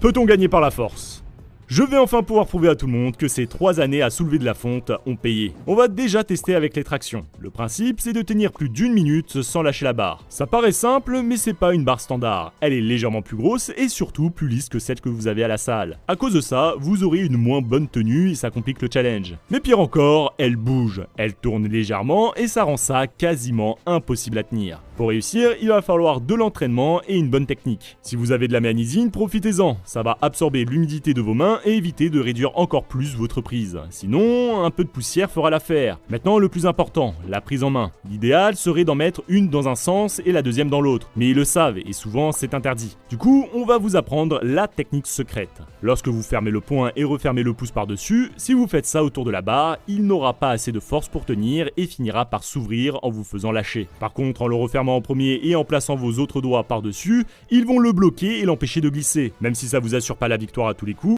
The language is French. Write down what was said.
Peut-on gagner par la force ? Je vais enfin pouvoir prouver à tout le monde que ces 3 années à soulever de la fonte ont payé. On va déjà tester avec les tractions. Le principe, c'est de tenir plus d'1 minute sans lâcher la barre. Ça paraît simple, mais c'est pas une barre standard. Elle est légèrement plus grosse et surtout plus lisse que celle que vous avez à la salle. À cause de ça, vous aurez une moins bonne tenue et ça complique le challenge. Mais pire encore, elle bouge. Elle tourne légèrement et ça rend ça quasiment impossible à tenir. Pour réussir, il va falloir de l'entraînement et une bonne technique. Si vous avez de la magnésium, profitez-en. Ça va absorber l'humidité de vos mains et éviter de réduire encore plus votre prise. Sinon, un peu de poussière fera l'affaire. Maintenant, le plus important, la prise en main. L'idéal serait d'en mettre une dans un sens et la deuxième dans l'autre. Mais ils le savent et souvent c'est interdit. Du coup, on va vous apprendre la technique secrète. Lorsque vous fermez le poing et refermez le pouce par-dessus, si vous faites ça autour de la barre, il n'aura pas assez de force pour tenir et finira par s'ouvrir en vous faisant lâcher. Par contre, en le refermant en premier et en plaçant vos autres doigts par-dessus, ils vont le bloquer et l'empêcher de glisser. Même si ça vous assure pas la victoire à tous les coups,